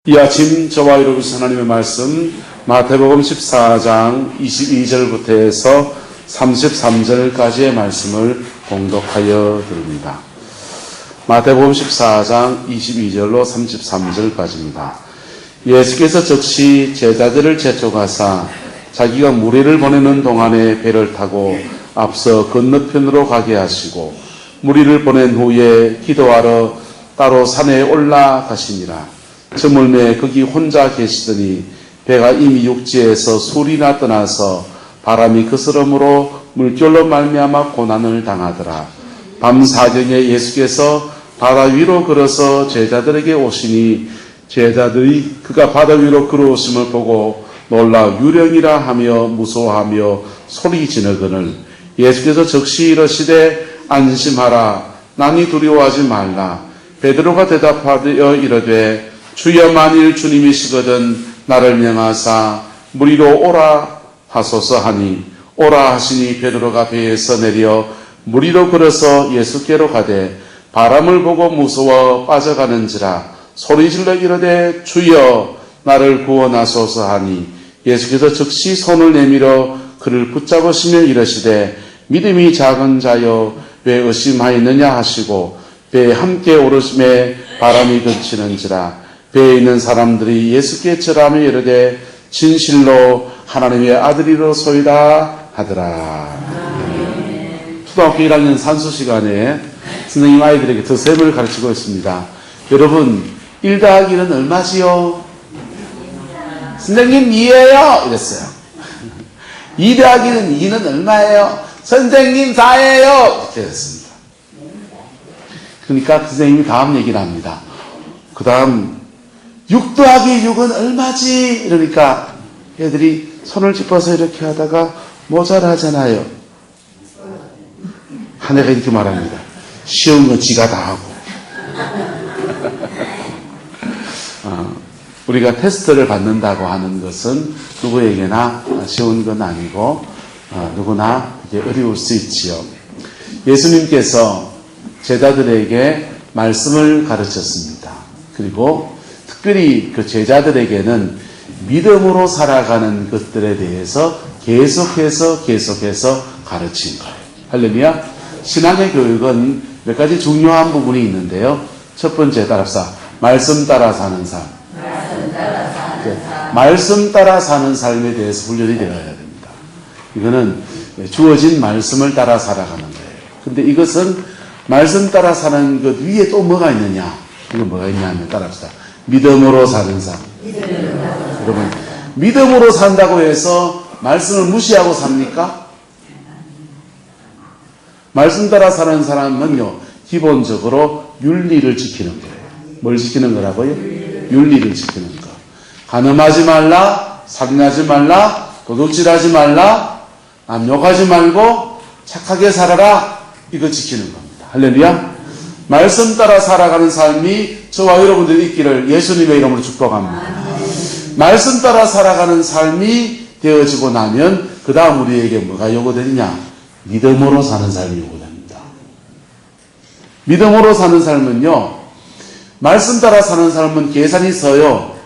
이 아침 저와 여러분 하나님의 말씀 마태복음 14장 22절부터 해서 33절까지의 말씀을 봉독하여 드립니다. 마태복음 14장 22절로 33절까지입니다. 예수께서 즉시 제자들을 재촉하사 자기가 무리를 보내는 동안에 배를 타고 앞서 건너편으로 가게 하시고 무리를 보낸 후에 기도하러 따로 산에 올라가시니라. 저물매 거기 혼자 계시더니 배가 이미 육지에서 술이나 떠나서 바람이 그스름으로 물결로 말미암아 고난을 당하더라. 밤 사경에 예수께서 바다 위로 걸어서 제자들에게 오시니 제자들이 그가 바다 위로 걸어오심을 보고 놀라 유령이라 하며 무서워하며 소리 지르거늘 예수께서 즉시 이르시되 안심하라 나니 두려워하지 말라. 베드로가 대답하여 이르되 주여 만일 주님이시거든 나를 명하사 무리로 오라 하소서 하니 오라 하시니 베드로가 배에서 내려 무리로 걸어서 예수께로 가되 바람을 보고 무서워 빠져가는지라 소리질러 이르되 주여 나를 구원하소서 하니 예수께서 즉시 손을 내밀어 그를 붙잡으시며 이르시되 믿음이 작은 자여 왜 의심하였느냐 하시고 배에 함께 오르심에 바람이 그치는지라 배에 있는 사람들이 예수께 절하며 이르되 진실로 하나님의 아들이로소이다 하더라. 초등학교 1학년 산수 시간에 선생님 아이들에게 더셈을 가르치고 있습니다. 여러분 1 더하기는 얼마지요? 선생님 2예요 이랬어요. 2 더하기는 2는 얼마예요? 선생님 4예요 이렇게 했습니다. 그러니까 선생님이 다음 얘기를 합니다. 그 다음 6 더하기 6은 얼마지? 이러니까 애들이 손을 짚어서 이렇게 하다가 모자라잖아요. 한 애가 이렇게 말합니다. 쉬운 건 지가 다 하고. 우리가 테스트를 받는다고 하는 것은 누구에게나 쉬운 건 아니고 누구나 이게 어려울 수 있지요. 예수님께서 제자들에게 말씀을 가르쳤습니다. 그리고 특별히 그 제자들에게는 믿음으로 살아가는 것들에 대해서 계속해서 가르친 거예요. 할렐루야. 신앙의 교육은 몇 가지 중요한 부분이 있는데요. 첫 번째 따라서 말씀 따라 사는 삶. 말씀 따라 사는 삶에 대해서 훈련이 되어야 됩니다. 이거는 주어진 말씀을 따라 살아가는 거예요. 근데 이것은 말씀 따라 사는 것 위에 또 뭐가 있느냐? 이거 뭐가 있냐면 따라합시다. 믿음으로 사는 삶. 여러분, 믿음으로 산다고 해서 말씀을 무시하고 삽니까? 말씀 따라 사는 사람은요, 기본적으로 윤리를 지키는 거예요. 뭘 지키는 거라고요? 윤리를 지키는 거. 간음하지 말라, 살인하지 말라, 도둑질하지 말라, 남 욕하지 말고 착하게 살아라. 이거 지키는 겁니다. 할렐루야. 말씀 따라 살아가는 삶이 저와 여러분들이 있기를 예수님의 이름으로 축복합니다. 말씀 따라 살아가는 삶이 되어지고 나면 그 다음 우리에게 뭐가 요구되느냐? 믿음으로 사는 삶이 요구됩니다. 믿음으로 사는 삶은요, 말씀 따라 사는 삶은 계산이 서요.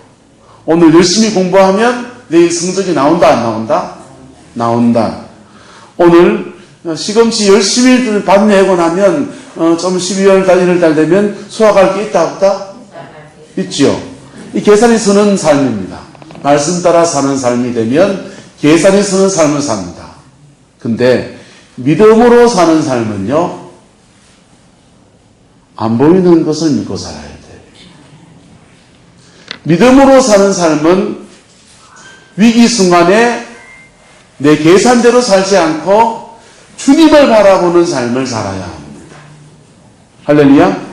오늘 열심히 공부하면 내일 성적이 나온다 안 나온다? 나온다. 오늘 시금치 열심히 밭 내고 나면 좀 12월 달 1월 달 되면 수확할 게 있다 없다? 있죠. 이 계산이 서는 삶입니다. 말씀 따라 사는 삶이 되면 계산이 서는 삶을 삽니다. 근데 믿음으로 사는 삶은요, 안 보이는 것을 믿고 살아야 돼요. 믿음으로 사는 삶은 위기 순간에 내 계산대로 살지 않고 주님을 바라보는 삶을 살아야 합니다. 할렐루야.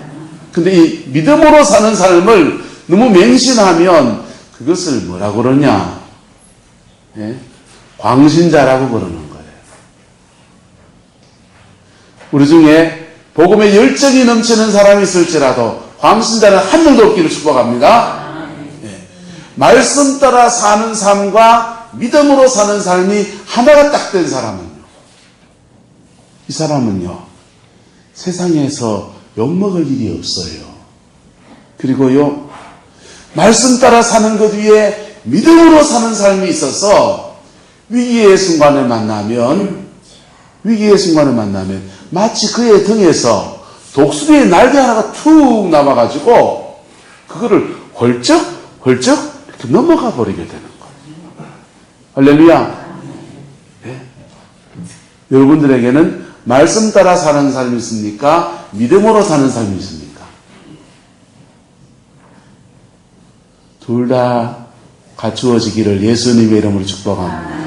근데 이 믿음으로 사는 삶을 너무 맹신하면 그것을 뭐라고 그러냐? 예? 광신자라고 그러는 거예요. 우리 중에 복음에 열정이 넘치는 사람이 있을지라도 광신자는 한 명도 없기를 축복합니다. 예. 말씀 따라 사는 삶과 믿음으로 사는 삶이 하나가 딱 된 사람은요, 이 사람은요, 세상에서 욕먹을 일이 없어요. 그리고요, 말씀 따라 사는 것 위에 믿음으로 사는 삶이 있어서 위기의 순간을 만나면 마치 그의 등에서 독수리의 날개 하나가 툭 남아가지고 그거를 헐쩍 이렇게 넘어가 버리게 되는 거예요. 할렐루야. 네? 여러분들에게는 말씀 따라 사는 삶이 있습니까? 믿음으로 사는 삶이 있습니까? 둘 다 갖추어지기를 예수님의 이름으로 축복합니다.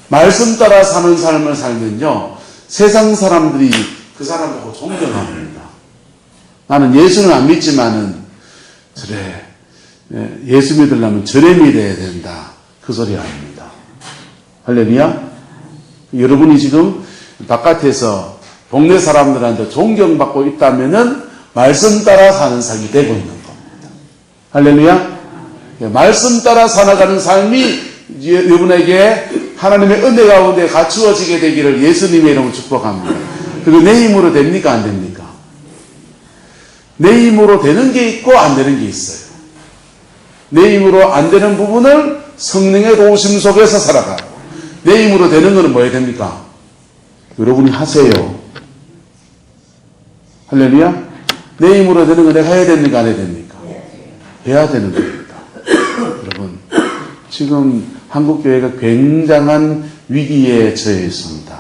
말씀 따라 사는 삶을 살면요, 세상 사람들이 그 사람 보고 존경합니다. 나는 예수는 안 믿지만은, 그래, 예수 믿으려면 저래 믿어야 된다. 그 소리 아닙니다. 할렐루야? 여러분이 지금 바깥에서 동네 사람들한테 존경받고 있다면은 말씀 따라 사는 삶이 되고 있는 겁니다. 할렐루야? 말씀 따라 살아가는 삶이 여러분에게 하나님의 은혜 가운데 갖추어지게 되기를 예수님의 이름으로 축복합니다. 그리고 내 힘으로 됩니까? 안 됩니까? 내 힘으로 되는 게 있고 안 되는 게 있어요. 내 힘으로 안 되는 부분을 성령의 도우심 속에서 살아가고, 내 힘으로 되는 것은 뭐 해야 됩니까? 여러분이 하세요. 할렐루야? 내 힘으로 되는 거 내가 해야 됩니까? 안 해야 됩니까? 해야 되는 겁니다. 여러분, 지금 한국교회가 굉장한 위기에 처해 있습니다.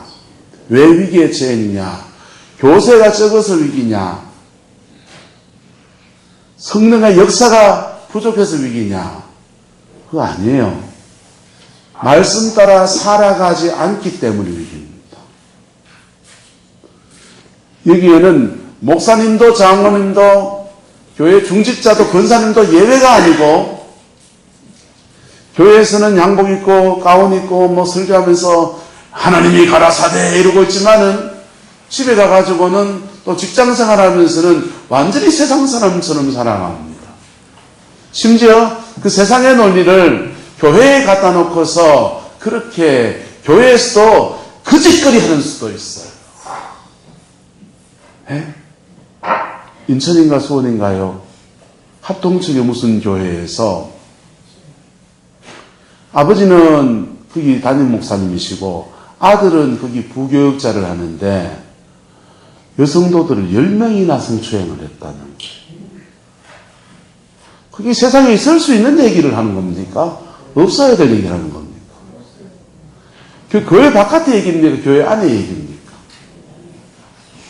왜 위기에 처해 있느냐? 교세가 적어서 위기냐? 성령의 역사가 부족해서 위기냐? 그거 아니에요. 말씀 따라 살아가지 않기 때문에 위기입니다. 여기에는 목사님도 장로님도 교회 중직자도 권사님도 예외가 아니고, 교회에서는 양복 입고 가운 입고 뭐 설교하면서 하나님이 가라사대 이러고 있지만은 집에 가가지고는 또 직장생활 하면서는 완전히 세상 사람처럼 살아갑니다. 심지어 그 세상의 논리를 교회에 갖다 놓고서 그렇게 교회에서도 거짓거리 하는 수도 있어요. 에? 인천인가 수원인가요? 합동 측의 무슨 교회에서 아버지는 거기 담임 목사님이시고 아들은 거기 부교육자를 하는데 여성도들을 10명이나 성추행을 했다는 거예요. 그게 세상에 있을 수 있는 얘기를 하는 겁니까? 없어야 될 얘기를 하는 겁니까? 그 교회 바깥의 얘기입니까? 교회 안의 얘기입니까?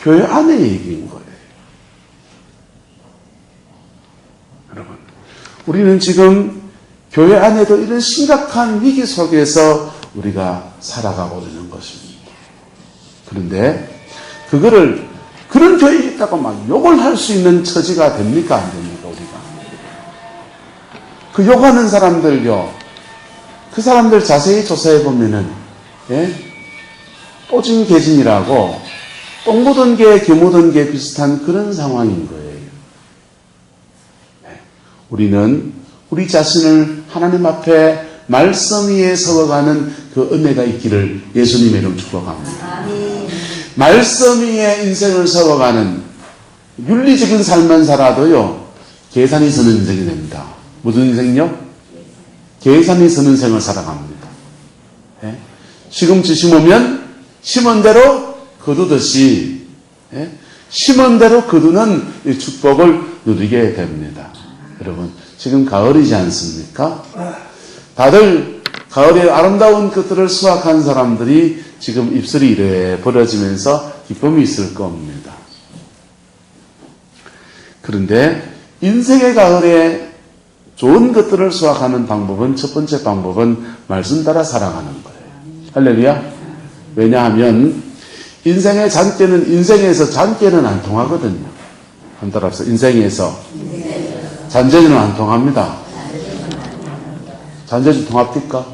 교회 안의 얘기인 거예요. 여러분, 우리는 지금 교회 안에도 이런 심각한 위기 속에서 우리가 살아가고 있는 것입니다. 그런데 그거를 그런 교회에 있다고 막 욕을 할 수 있는 처지가 됩니까? 안 됩니까? 우리가. 그 욕하는 사람들요, 그 사람들 자세히 조사해 보면은, 오진 개진이라고 똥 묻은 개, 개 묻은 개 비슷한 그런 상황인 거예요. 우리는 우리 자신을 하나님 앞에 말씀 위에 서어가는 그 은혜가 있기를 예수님의 이름으로 축복합니다. 말씀 위에 인생을 서어가는 윤리적인 삶만 살아도요, 계산이 서는 인생이 됩니다. 무슨 인생요? 계산이 서는 인생을 살아갑니다. 시금치 심으면 심은 대로 거두듯이, 심은 대로 거두는 이 축복을 누리게 됩니다. 여러분, 지금 가을이지 않습니까? 다들 가을에 아름다운 것들을 수확한 사람들이 지금 입술이 이래 벌어지면서 기쁨이 있을 겁니다. 그런데 인생의 가을에 좋은 것들을 수확하는 방법은, 첫 번째 방법은 말씀 따라 살아가는 거예요. 할렐루야. 왜냐하면 인생의 잔깨는, 인생에서 잔깨는 안 통하거든요. 한 따라서 인생에서 잔재주는 안 통합니다. 잔재주 통합니까?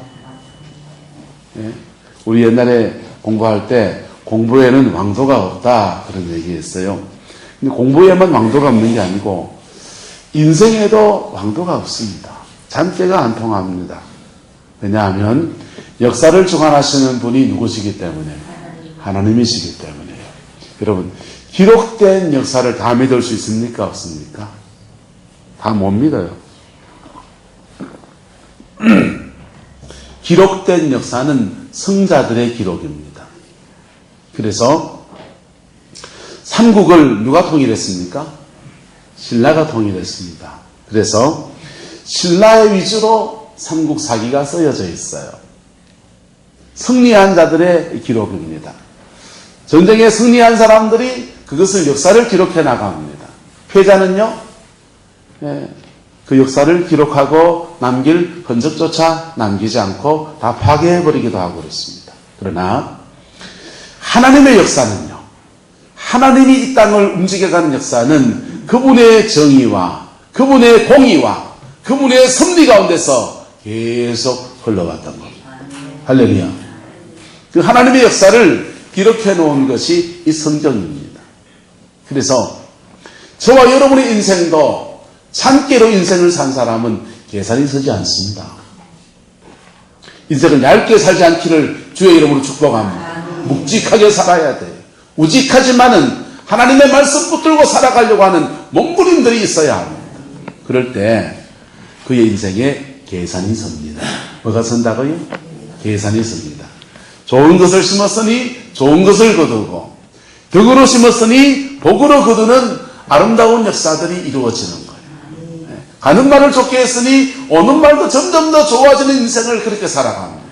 우리 옛날에 공부할 때 공부에는 왕도가 없다 그런 얘기했어요. 근데 공부에만 왕도가 없는 게 아니고 인생에도 왕도가 없습니다. 잔깨가 안 통합니다. 왜냐하면 역사를 주관하시는 분이 누구시기 때문에, 하나님이시기 때문에요. 여러분, 기록된 역사를 다 믿을 수 있습니까? 없습니까? 다 못 믿어요. 기록된 역사는 성자들의 기록입니다. 그래서 삼국을 누가 통일했습니까? 신라가 통일했습니다. 그래서 신라 위주로 삼국 사기가 쓰여져 있어요. 승리한 자들의 기록입니다. 전쟁에 승리한 사람들이 그것을 역사를 기록해 나갑니다. 패자는요, 그 역사를 기록하고 남길 흔적조차 남기지 않고 다 파괴해버리기도 하고 그렇습니다. 그러나 하나님의 역사는요, 하나님이 이 땅을 움직여가는 역사는 그분의 정의와 그분의 공의와 그분의 섭리 가운데서 계속 흘러왔던 겁니다. 할렐루야. 그 하나님의 역사를 기록해 놓은 것이 이 성경입니다. 그래서 저와 여러분의 인생도 참깨로 인생을 산 사람은 계산이 서지 않습니다. 인생을 얇게 살지 않기를 주의 이름으로 축복합니다. 묵직하게 살아야 돼요. 우직하지만은 하나님의 말씀 붙들고 살아가려고 하는 몸부림들이 있어야 합니다. 그럴 때 그의 인생에 계산이 섭니다. 뭐가 선다고요? 계산이 섭니다. 좋은 것을 심었으니 좋은 것을 거두고 덕으로 심었으니 복으로 거두는 아름다운 역사들이 이루어지는 거예요. 가는 말을 좋게 했으니 오는 말도 점점 더 좋아지는 인생을 그렇게 살아갑니다.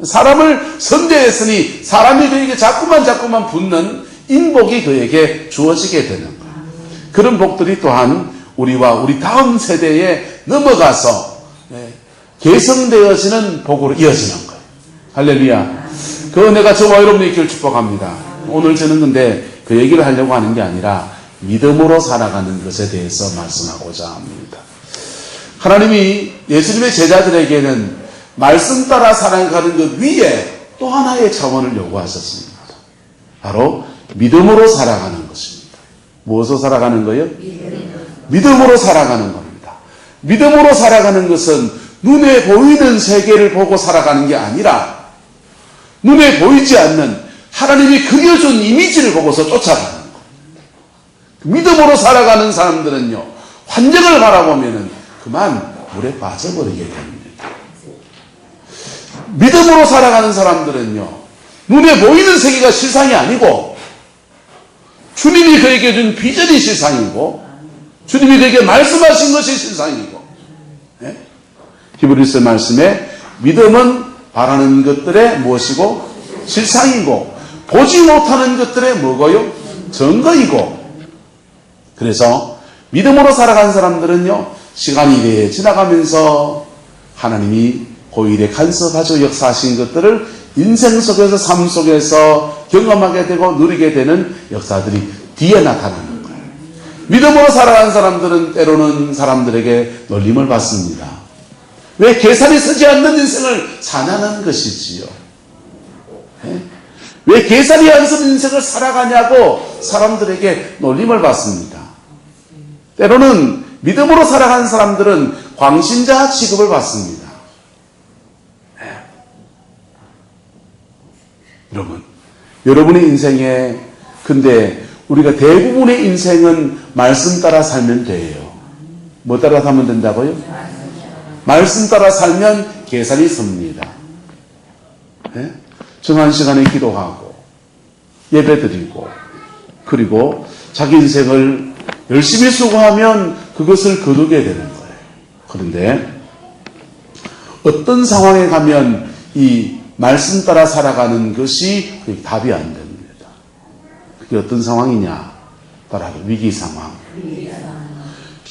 사람을 선대했으니 사람이 그에게 자꾸만 붙는 인복이 그에게 주어지게 되는 거예요. 그런 복들이 또한 우리와 우리 다음 세대에 넘어가서 계승되어지는 복으로 이어지는 거예요. 할렐루야. 그 은혜가 저와 여러분의 있기를 축복합니다. 오늘 저는 근데 그 얘기를 하려고 하는 게 아니라 믿음으로 살아가는 것에 대해서 말씀하고자 합니다. 하나님이 예수님의 제자들에게는 말씀 따라 살아가는 것 위에 또 하나의 차원을 요구하셨습니다. 바로 믿음으로 살아가는 것입니다. 무엇으로 살아가는 거예요? 믿음으로 살아가는 겁니다. 믿음으로 살아가는 것은 눈에 보이는 세계를 보고 살아가는 게 아니라 눈에 보이지 않는 하나님이 그려준 이미지를 보고서 쫓아가는 겁니다. 믿음으로 살아가는 사람들은요, 환경을 바라보면은 그만 물에 빠져버리게 됩니다. 믿음으로 살아가는 사람들은요, 눈에 보이는 세계가 실상이 아니고 주님이 그에게 준 비전이 실상이고 주님이 그에게 말씀하신 것이 실상이고, 히브리서 말씀에 믿음은 바라는 것들의 무엇이고 실상이고 보지 못하는 것들의 뭐고요? 증거이고. 그래서 믿음으로 살아가는 사람들은요, 시간이 이래 지나가면서 하나님이 고일에 간섭하셔 역사하신 것들을 인생 속에서 삶 속에서 경험하게 되고 누리게 되는 역사들이 뒤에 나타나는 거예요. 믿음으로 살아가는 사람들은 때로는 사람들에게 놀림을 받습니다. 왜 계산이 서지 않는 인생을 사냐는 것이지요. 왜 계산이 안 서는 인생을 살아가냐고 사람들에게 놀림을 받습니다. 때로는 믿음으로 살아가는 사람들은 광신자 취급을 받습니다. 여러분의 인생에, 근데 우리가 대부분의 인생은 말씀 따라 살면 돼요. 뭐 따라 살면 된다고요? 말씀 따라 살면 계산이 섭니다. 정한 시간에 기도하고 예배드리고 그리고 자기 인생을 열심히 수고하면 그것을 거두게 되는 거예요. 그런데 어떤 상황에 가면 이 말씀 따라 살아가는 것이 답이 안 됩니다. 그게 어떤 상황이냐? 바로 위기 상황.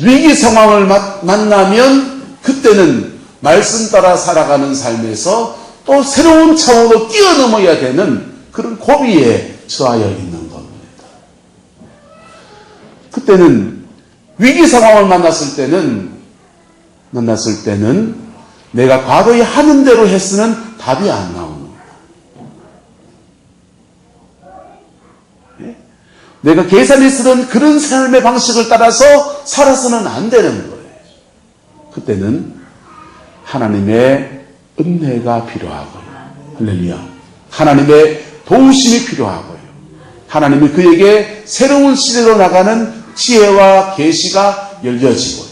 위기 상황을 만나면 그때는 말씀 따라 살아가는 삶에서 또 새로운 차원으로 뛰어넘어야 되는 그런 고비에 처하여 있는 겁니다. 그때는 위기 상황을 만났을 때는 내가 과거에 하는 대로 했으면 답이 안 나오는 거예요. 내가 계산이 쓰던 그런 삶의 방식을 따라서 살아서는 안 되는 거예요. 그때는 하나님의 은혜가 필요하고요. 할렐루야. 하나님의 도우심이 필요하고요. 하나님이 그에게 새로운 시대로 나가는 지혜와 계시가 열려지고요.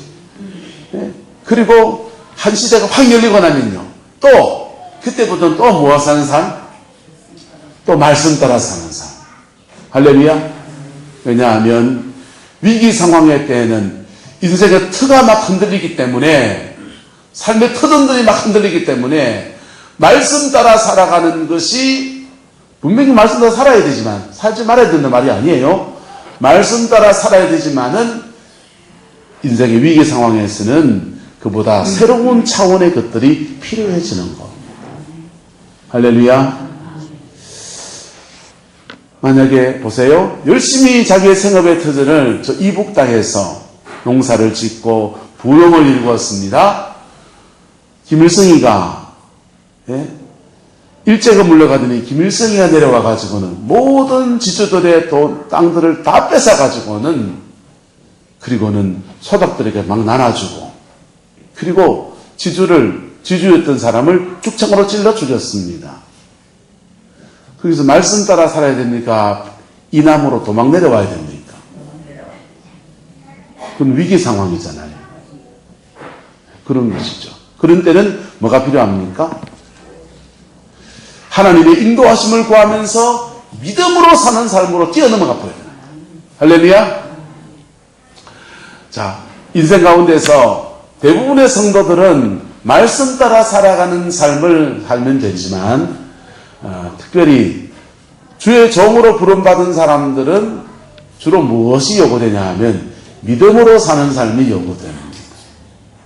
그리고 한 시대가 확 열리고 나면요, 또 그 그때부터는 또 무엇 사는 삶? 또 말씀 따라 사는 삶. 할렐루야. 왜냐하면 위기 상황의 때에는 인생의 터가 막 흔들리기 때문에, 삶의 터전들이 막 흔들리기 때문에 말씀 따라 살아가는 것이, 분명히 말씀 따라 살아야 되지만 살지 말아야 된다는 말이 아니에요. 말씀 따라 살아야 되지만은 인생의 위기 상황에서는 그보다 새로운 차원의 것들이 필요해지는 겁니다. 할렐루야. 만약에 보세요. 열심히 자기의 생업의 터전을 저 이북 땅에서 농사를 짓고 부흥을 이루었습니다. 김일성이가, 예? 일제가 물러가더니 김일성이가 내려와가지고는 모든 지주들의 땅들을 다 뺏어가지고는, 그리고는 소닥들에게 막 나눠주고, 그리고 지주였던 사람을 죽창으로 찔러 죽였습니다. 거기서 말씀 따라 살아야 됩니까? 이남으로 도망 내려와야 됩니까? 그건 위기 상황이잖아요. 그런 것이죠. 그런 때는 뭐가 필요합니까? 하나님의 인도하심을 구하면서 믿음으로 사는 삶으로 뛰어넘어가 버려야 돼요. 할렐루야. 자, 인생 가운데서 대부분의 성도들은 말씀 따라 살아가는 삶을 살면 되지만, 특별히 주의 종으로 부름받은 사람들은 주로 무엇이 요구되냐 하면 믿음으로 사는 삶이 요구됩니다.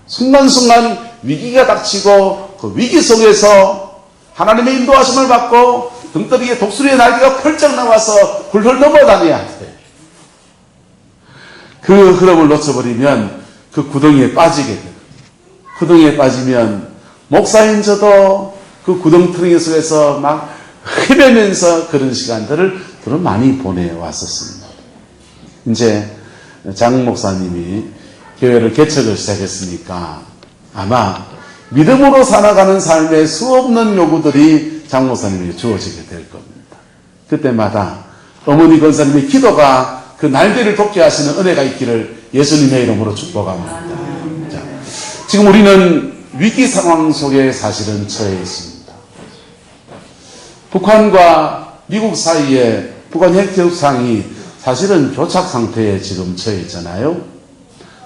순간순간 위기가 닥치고 그 위기 속에서 하나님의 인도하심을 받고 등떠리에 독수리의 날개가 펄쩍 나와서 훌훌 넘어다녀야 돼. 그 흐름을 놓쳐버리면 그 구덩이에 빠지게 돼요. 구덩이에 빠지면 목사인 저도 그 구덩텅이 속에서 막 헤매면서 그런 시간들을 저는 많이 보내왔었습니다. 이제 장 목사님이 교회를 개척을 시작했으니까 아마 믿음으로 살아가는 삶의 수없는 요구들이 장 목사님에게 주어지게 될 겁니다. 그때마다 어머니 권사님의 기도가 그 날개를 돋게 하시는 은혜가 있기를 예수님의 이름으로 축복합니다. 자, 지금 우리는 위기 상황 속에 사실은 처해 있습니다. 북한과 미국 사이에 북한 핵협상이 사실은 교착 상태에 지금 처해 있잖아요.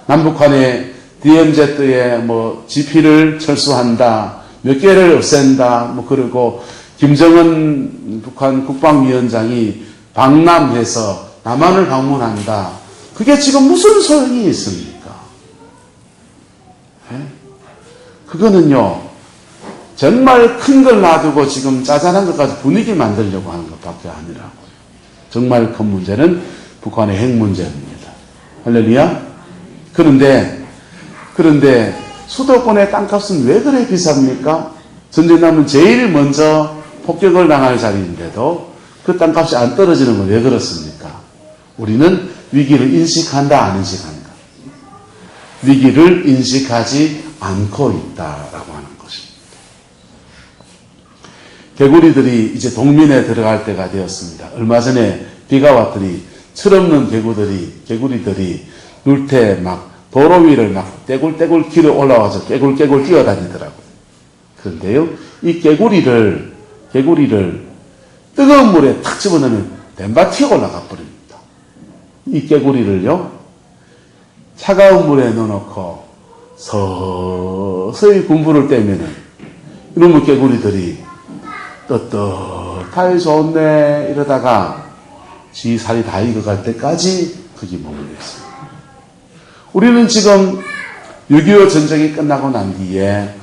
남북한의 DMZ의 GP를 철수한다, 몇 개를 없앤다, 그리고 김정은 북한 국방위원장이 방남해서 남한을 방문한다. 그게 지금 무슨 소용이 있습니까? 네? 그거는요, 정말 큰 걸 놔두고 지금 짜잘한 것까지 분위기 만들려고 하는 것밖에 아니라고. 정말 큰 문제는 북한의 핵 문제입니다. 할렐루야? 그런데 수도권의 땅값은 왜 그래 비쌉니까? 전쟁 나면 제일 먼저 폭격을 당할 자리인데도 그 땅값이 안 떨어지는 건 왜 그렇습니까? 우리는 위기를 인식한다, 안 인식한다? 위기를 인식하지 않고 있다라고 하는 것입니다. 개구리들이 이제 동면에 들어갈 때가 되었습니다. 얼마 전에 비가 왔더니 철없는 개구리들이 눌태 막 도로 위를 막 떼굴떼굴 길에 올라와서 깨굴깨굴 뛰어다니더라고요. 그런데요, 이 개구리를 뜨거운 물에 탁 집어넣으면 댐바 튀어 올라가 버립니다. 이 개구리를요, 차가운 물에 넣어놓고 서서히 군부를 떼면은 이놈의 개구리들이 떳떳하게 좋네 이러다가 지 살이 다 익어갈 때까지 거기 머물러 있습니다. 우리는 지금 6.25 전쟁이 끝나고 난 뒤에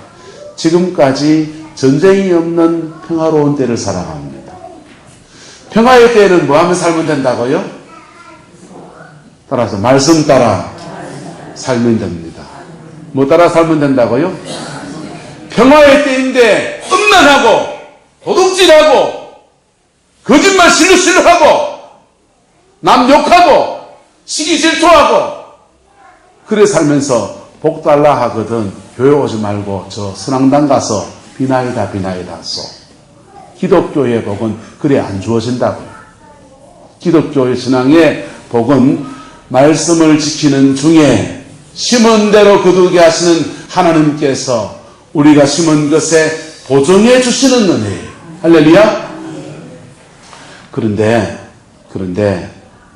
지금까지 전쟁이 없는 평화로운 때를 살아갑니다. 평화의 때는 뭐 하면 살면 된다고요? 따라서 말씀 따라 살면 됩니다. 뭐 따라 살면 된다고요? 평화의 때인데 음란하고 도둑질하고 거짓말 실루실루하고 남 욕하고 시기 질투하고 그래 살면서 복 달라 하거든 교회 오지 말고 저 선앙당 가서 비나이다 써. 기독교의 복은 그래 안 주어진다고요. 기독교의 신앙의 복은 말씀을 지키는 중에 심은 대로 거두게 하시는 하나님께서 우리가 심은 것에 보정해 주시는 은혜예요. 할렐루야. 그런데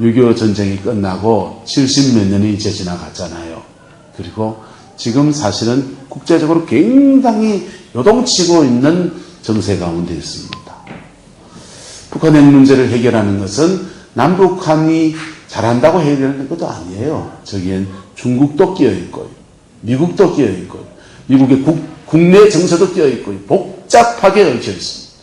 6.25 전쟁이 끝나고 70몇 년이 이제 지나갔잖아요. 그리고 지금 사실은 국제적으로 굉장히 요동치고 있는 정세 가운데 있습니다. 북한 핵 문제를 해결하는 것은 남북한이 잘한다고 해결하는 것도 아니에요. 저기엔 중국도 끼어있고요. 미국도 끼어있고요. 미국의 국내 정세도 끼어있고요. 복잡하게 얽혀 있습니다.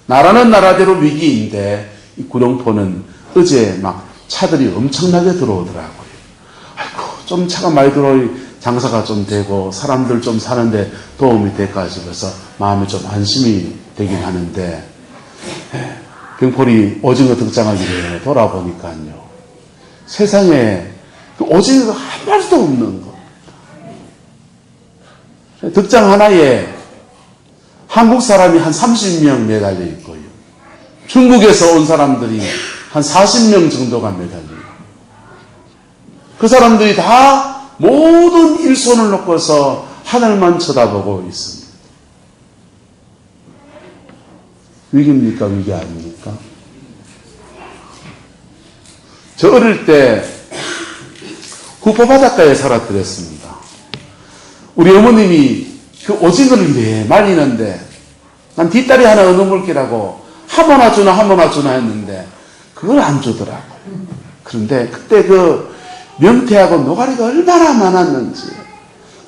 나라는 나라대로 위기인데 이 구룡포는 어제 막 차들이 엄청나게 들어오더라고요. 아이고, 좀 차가 많이 들어오니 장사가 좀 되고 사람들 좀 사는데 도움이 될까 싶어서 마음이 좀 안심이 되긴 하는데, 병포리 오징어 득장하기를 돌아보니까요, 세상에 그 오징어가 한 마리도 없는 거. 득장 하나에 한국 사람이 한 30명 매달려 있고요. 중국에서 온 사람들이 한 40명 정도가 매달려요. 그 사람들이 다 모든 일손을 놓고서 하늘만 쳐다보고 있습니다. 위기입니까? 위기 아닙니까? 저 어릴 때 후포 바닷가에 살았더랬습니다. 우리 어머님이 그 오징어를 말리는데 난 뒷다리 하나 어느 물기라고 하모나 주나 했는데 그걸 안 주더라고요. 그런데 그때 그 명태하고 노가리가 얼마나 많았는지,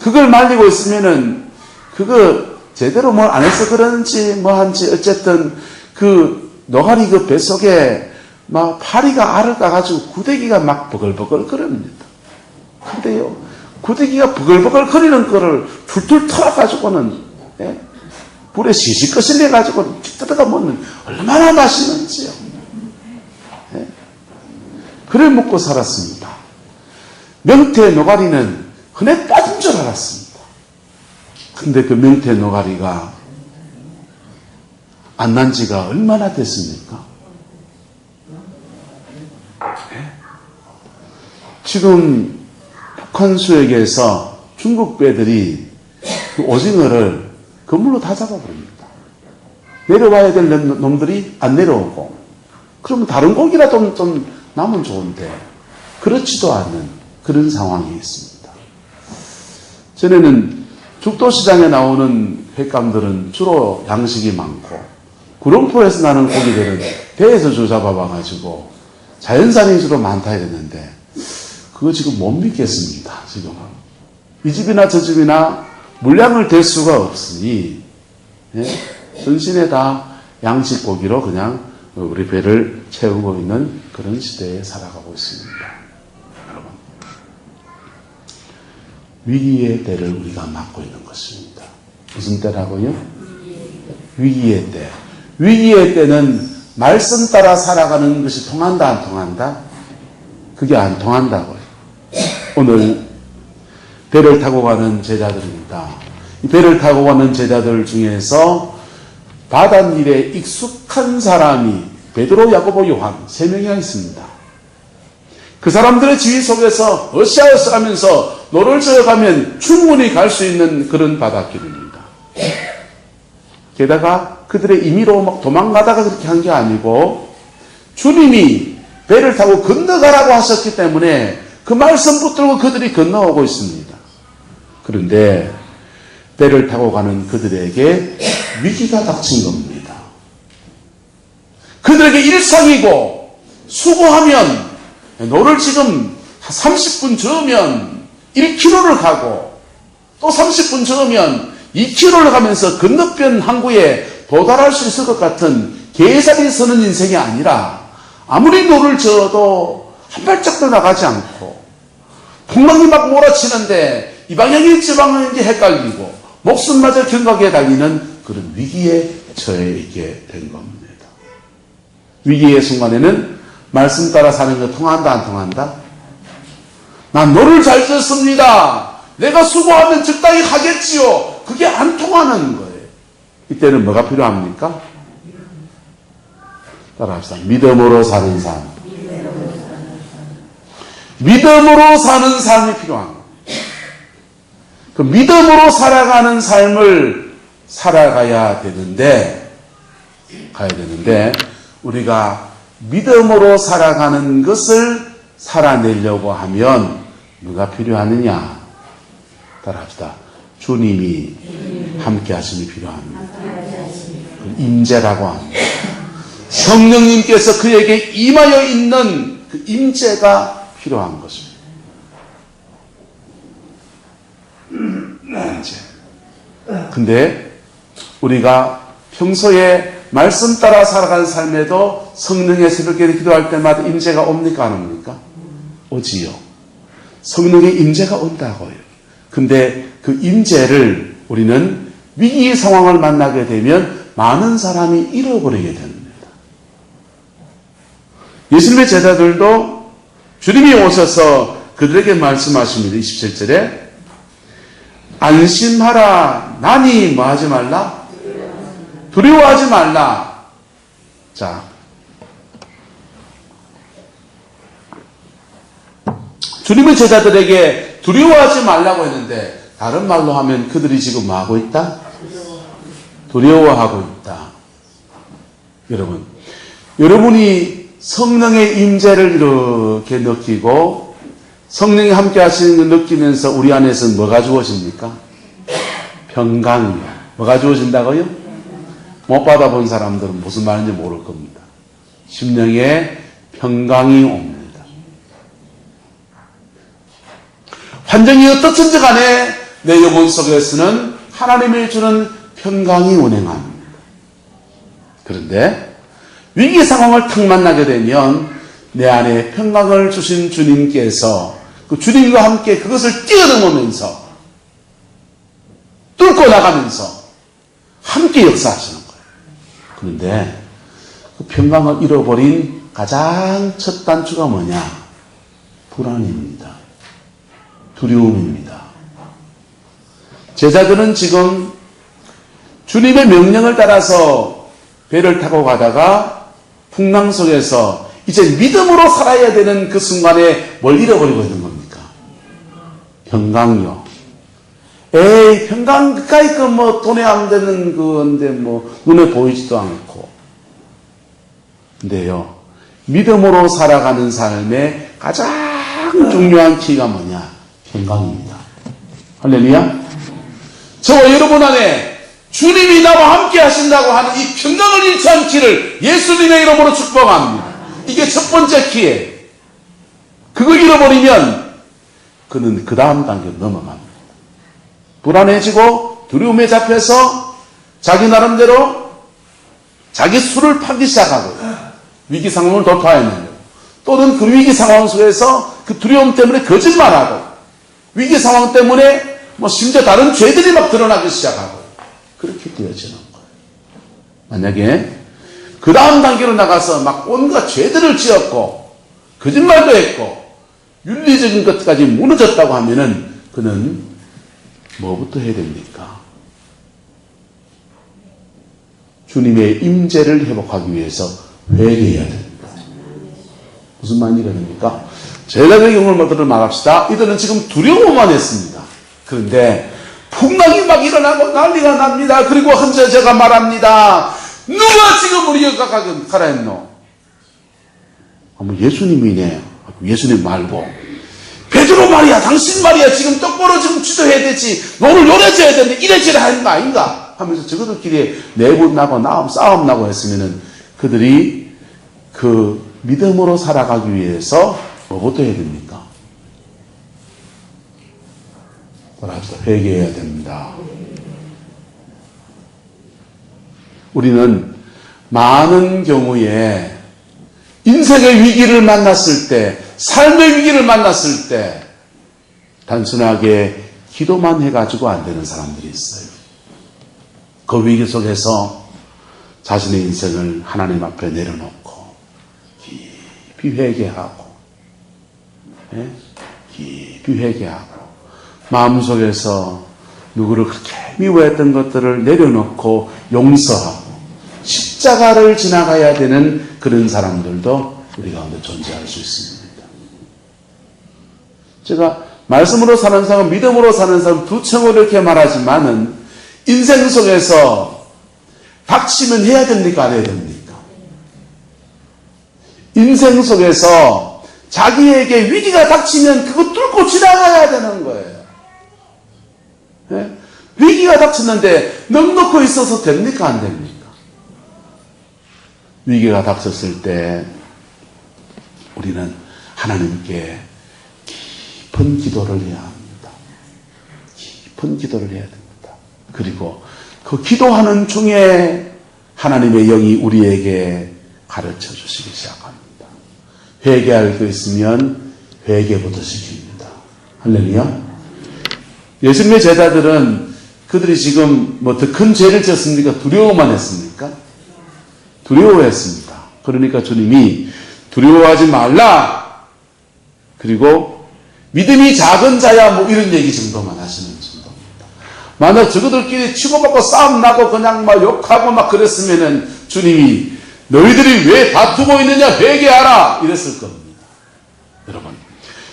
그걸 말리고 있으면은 그거 제대로 뭘 안 해서 그런지 뭐 한지 어쨌든 그 노가리 그 뱃속에 막 파리가 알을 까가지고 구데기가 막 버글버글 거립니다. 근데요, 구데기가 버글버글 거리는 거를 툴툴 털어가지고는, 불에 시시 거슬려가지고 뜯어가 먹는 얼마나 맛있는지요. 그래 먹고 살았습니다. 명태 노가리는 흔해 빠진 줄 알았습니다. 근데 그 명태 노가리가 안 난 지가 얼마나 됐습니까? 지금 북한 수역에서 중국 배들이 그 오징어를 그물로 다 잡아버립니다. 내려와야 될 놈들이 안 내려오고, 그러면 다른 고기라도 좀 나면 좋은데 그렇지도 않은 그런 상황이 있습니다. 전에는 죽도시장에 나오는 횟감들은 주로 양식이 많고, 구룡포에서 나는 고기들은 배에서 조잡아봐가지고 자연산이 주로 많다 이랬는데 그거 지금 못 믿겠습니다. 지금은 이 집이나 저 집이나 물량을 댈 수가 없으니 전신에 다 양식 고기로 그냥 우리 배를 채우고 있는 그런 시대에 살아가고 있습니다. 여러분, 위기의 때를 우리가 맞고 있는 것입니다. 무슨 때라고요? 위기의 때. 위기의 때는 말씀 따라 살아가는 것이 통한다, 안 통한다? 그게 안 통한다고요. 오늘 배를 타고 가는 제자들입니다. 이 배를 타고 가는 제자들 중에서 바닷일에 익숙한 사람이 베드로, 야고보, 요한 3명이나 있습니다. 그 사람들의 지휘 속에서 어시아어시 하면서 노를 저어가면 충분히 갈 수 있는 그런 바닷길입니다. 게다가 그들의 임의로 막 도망가다가 그렇게 한 게 아니고 주님이 배를 타고 건너가라고 하셨기 때문에 그 말씀 붙들고 그들이 건너오고 있습니다. 그런데 배를 타고 가는 그들에게 위기가 닥친 겁니다. 그들에게 일상이고, 수고하면 노를 지금 30분 저으면 1km를 가고 또 30분 저으면 2km를 가면서 건너편 항구에 도달할 수 있을 것 같은 계산이 서는 인생이 아니라, 아무리 노를 저어도 한 발짝도 나가지 않고 풍랑이 막 몰아치는데 이 방향이 저 방향인지 헷갈리고 목숨마저 경각에 달리는 그런 위기에 처해 있게 된 겁니다. 위기의 순간에는 말씀 따라 사는 거 통한다, 안 통한다? 난 노를 잘 졌습니다. 내가 수고하면 적당히 하겠지요. 그게 안 통하는 거예요. 이때는 뭐가 필요합니까? 따라합시다. 믿음으로 사는 삶. 믿음으로 사는 삶이 필요한 거예요. 그 믿음으로 살아가는 삶을 살아가야 되는데, 우리가 믿음으로 살아가는 것을 살아내려고 하면 누가 필요하느냐? 따라합시다. 주님이 함께 하심이 필요합니다. 임재라고 합니다. 성령님께서 그에게 임하여 있는 그 임재가 필요한 것입니다. 임재. 근데 우리가 평소에 말씀 따라 살아가는 삶에도 성령의 새벽에 기도할 때마다 임재가 옵니까 안 옵니까? 오지요. 성령의 임재가 온다고요. 근데 그 임재를 우리는 위기 상황을 만나게 되면 많은 사람이 잃어버리게 됩니다. 예수님의 제자들도 주님이 오셔서 그들에게 말씀하십니다. 27절에 안심하라. 나니 뭐 하지 말라? 두려워하지 말라. 자, 주님의 제자들에게 두려워하지 말라고 했는데 다른 말로 하면 그들이 지금 뭐 하고 있다? 두려워하고 있다. 여러분, 여러분이 성령의 임재를 이렇게 느끼고 성령이 함께 하시는 걸 느끼면서 우리 안에서 뭐가 주어집니까? 평강이요. 뭐가 주어진다고요? 못 받아본 사람들은 무슨 말인지 모를 겁니다. 심령에 평강이 옵니다. 환경이 어떻든지 간에 내 영혼 속에서는 하나님이 주는 평강이 운행합니다. 그런데 위기 상황을 탁 만나게 되면 내 안에 평강을 주신 주님께서 그 주님과 함께 그것을 뛰어넘으면서 뚫고 나가면서 함께 역사하시는 거예요. 그런데 그 평강을 잃어버린 가장 첫 단추가 뭐냐? 불안입니다. 두려움입니다. 제자들은 지금 주님의 명령을 따라서 배를 타고 가다가 풍랑 속에서 이제 믿음으로 살아야 되는 그 순간에 뭘 잃어버리고 있는 겁니까? 평강요. 에이, 평강 그까이 그 뭐 돈에 안 되는 건데 뭐 눈에 보이지도 않고. 근데요, 믿음으로 살아가는 삶의 가장 중요한 키가 뭐냐? 평강입니다. 할렐루야. 저와 여러분 안에 주님이 나와 함께 하신다고 하는 이 평강을 잃지 않기를 예수님의 이름으로 축복합니다. 이게 첫 번째 키예요. 그걸 잃어버리면 그는 그 다음 단계로 넘어갑니다. 불안해지고 두려움에 잡혀서 자기 나름대로 자기 수를 파기 시작하고 위기 상황을 돌파해내고 또는 그 위기 상황 속에서 그 두려움 때문에 거짓말하고 위기 상황 때문에 뭐 심지어 다른 죄들이 막 드러나기 시작하고 그렇게 되어지는 거예요. 만약에 그 다음 단계로 나가서 막 온갖 죄들을 지었고 거짓말도 했고 윤리적인 것까지 무너졌다고 하면은 그는 뭐부터 해야 됩니까? 주님의 임재를 회복하기 위해서 회개해야 됩니다. 무슨 말인지 됩니까? 제자들의 경우를 말합시다. 이들은 지금 두려워만 했습니다. 그런데 풍랑이 막 일어나고 난리가 납니다. 그리고 혼자 제가 말합니다. 누가 지금 우리 가라 했노? 예수님이네. 예수님 말고 베드로 말이야, 당신 말이야, 지금 똑바로 지금 지도해야 되지, 너를 요래져야 되는데 이래지라 하는 거 아닌가 하면서 저것들끼리 내분나고 싸움 나고 했으면은 그들이 그 믿음으로 살아가기 위해서 뭐부터 해야 됩니까? 회개해야 됩니다. 우리는 많은 경우에 인생의 위기를 만났을 때, 삶의 위기를 만났을 때 단순하게 기도만 해가지고 안 되는 사람들이 있어요. 그 위기 속에서 자신의 인생을 하나님 앞에 내려놓고 깊이 회개하고 깊이 회개하고 마음속에서 누구를 그렇게 미워했던 것들을 내려놓고 용서하고 십자가를 지나가야 되는 그런 사람들도 우리 가운데 존재할 수 있습니다. 제가 말씀으로 사는 사람, 믿음으로 사는 사람 두 층으로 이렇게 말하지만은 인생 속에서 닥치면 해야 됩니까? 안 해야 됩니까? 인생 속에서 자기에게 위기가 닥치면 그거 뚫고 지나가야 되는 거예요. 네? 위기가 닥쳤는데 넉넉히 있어서 됩니까? 안 됩니까? 위기가 닥쳤을 때 우리는 하나님께 깊은 기도를 해야 합니다. 깊은 기도를 해야 됩니다. 그리고 그 기도하는 중에 하나님의 영이 우리에게 가르쳐 주시기 시작합니다. 회개할 거 있으면 회개부터 시킵니다. 할렐루야. 예수님의 제자들은 그들이 지금 뭐 더 큰 죄를 지었습니까? 두려워만 했습니까? 두려워했습니다. 그러니까 주님이 두려워하지 말라. 그리고 믿음이 작은 자야 뭐 이런 얘기 정도만 하시는 정도입니다. 만약 저들끼리 치고받고 싸움 나고 그냥 막 욕하고 막 그랬으면은 주님이 너희들이 왜 다투고 있느냐 회개하라 이랬을 겁니다.